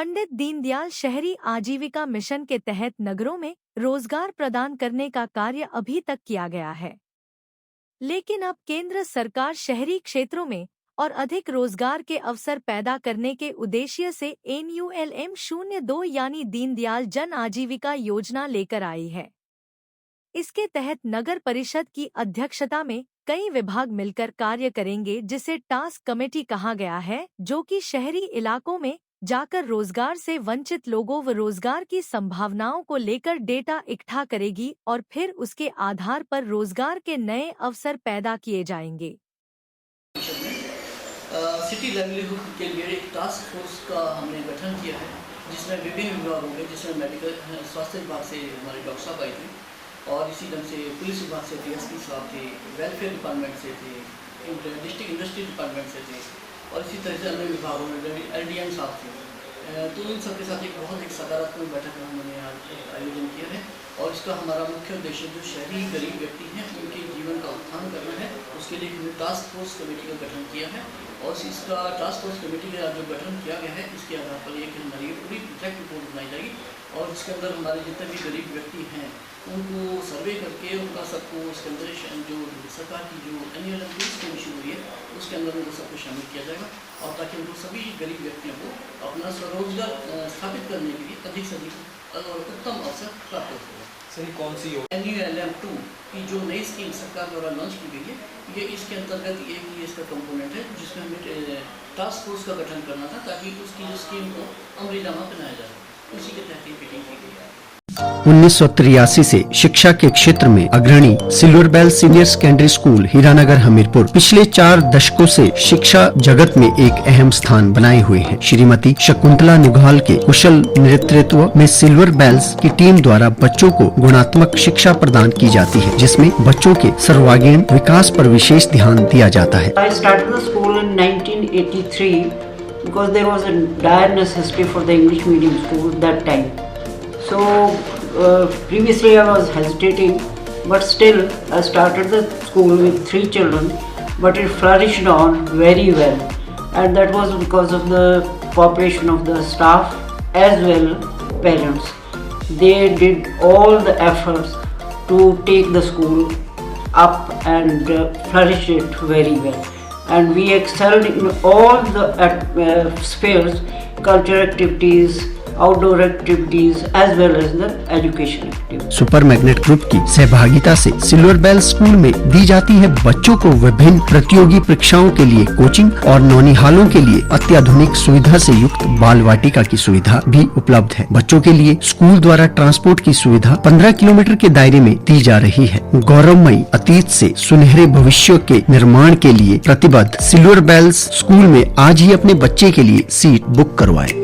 पंडित दीनदयाल शहरी आजीविका मिशन के तहत नगरों में रोजगार प्रदान करने का कार्य अभी तक किया गया है, लेकिन अब केंद्र सरकार शहरी क्षेत्रों में और अधिक रोजगार के अवसर पैदा करने के उद्देश्य से NULM-02 यानी दीनदयाल जन आजीविका योजना लेकर आई है। इसके तहत नगर परिषद की अध्यक्षता में कई विभाग मिलकर कार्य करेंगे, जिसे टास्क कमेटी कहा गया है, जो कि शहरी इलाकों में जाकर रोजगार से वंचित लोगों व रोजगार की संभावनाओं को लेकर डेटा इकट्ठा करेगी और फिर उसके आधार पर रोजगार के नए अवसर पैदा किए जाएंगे। सिटी लाइवलीहुड के लिए एक टास्क फोर्स का हमने गठन किया है, जिसमें विभिन्न विभाग होंगे, जिसमें मेडिकल स्वास्थ्य विभाग से हमारे डॉक्टर साहब आए थे और इसी ढंग से पुलिस विभाग से DSP साहब थे, वेलफेयर डिपार्टमेंट से थे, डिस्ट्रिक्ट इंडस्ट्री डिपार्टमेंट से थे और इसी तरह से अन्य विभागों में LDM साहब थे। तो इन सबके साथ एक सकारात्मक बैठक हमने आयोजन किया है और इसका हमारा मुख्य उद्देश्य जो शहरी गरीब व्यक्ति हैं उनके जीवन का उत्थान करना है। उसके लिए हमने टास्क फोर्स कमेटी का गठन किया है और इसका टास्क फोर्स कमेटी का जो गठन किया गया है, इसके आधार पर एक हमारी पूरी प्रोजेक्ट रिपोर्ट बनाई जाएगी और इसके अंदर हमारे जितने भी गरीब व्यक्ति हैं उनको सर्वे करके उनका सबको उसके अंदर जो सरकार की जो NULM स्कीम शुरू हुई है उसके अंदर उनको सबको शामिल किया जाएगा और ताकि उनको सभी गरीब व्यक्तियों को अपना स्वरोजगार स्थापित करने के लिए अधिक से अधिक और उत्तम अवसर प्राप्त होगा। सही कौन सी NULM-2 की जो नई स्कीम सरकार द्वारा लॉन्च की गई है, ये इसके अंतर्गत एक ही इसका कंपोनेंट है जिसमें हमें टास्क फोर्स का गठन करना था ताकि उसकी जो स्कीम को अमलीजामा बनाया जाए। उसी के तहत मीटिंग की गई है। 1983 से शिक्षा के क्षेत्र में अग्रणी Silver Bell Senior Secondary School Hiranagar Hamirpur पिछले 4 दशकों से शिक्षा जगत में एक अहम स्थान बनाए हुए हैं। श्रीमती शकुंतला निघाल के कुशल नेतृत्व में सिल्वर बेल्स की टीम द्वारा बच्चों को गुणात्मक शिक्षा प्रदान की जाती है, जिसमें बच्चों के सर्वांगीण विकास पर विशेष ध्यान दिया जाता है। I started the school in 1983 because there was a dire necessity for the English medium school that time. So previously I was hesitating, but still I started the school with 3 children, but it flourished on very well, and that was because of the cooperation of the staff as well parents. They did all the efforts to take the school up and flourish it very well, and we excelled in all the spheres, cultural activities, outdoor activities as well as the education activities. Super Magnet Group की सहभागिता से silver bell school में दी जाती है बच्चों को विभिन्न प्रतियोगी परीक्षाओं के लिए कोचिंग और नौनिहालों के लिए अत्याधुनिक सुविधा से युक्त बाल वाटिका की सुविधा भी उपलब्ध है। बच्चों के लिए स्कूल द्वारा ट्रांसपोर्ट की सुविधा 15 किलोमीटर के दायरे में दी जा रही है। गौरवमयी अतीत से सुनहरे भविष्य के निर्माण के लिए प्रतिबद्ध सिल्वर बेल्स स्कूल में आज ही अपने बच्चे के लिए सीट बुक करवाएं।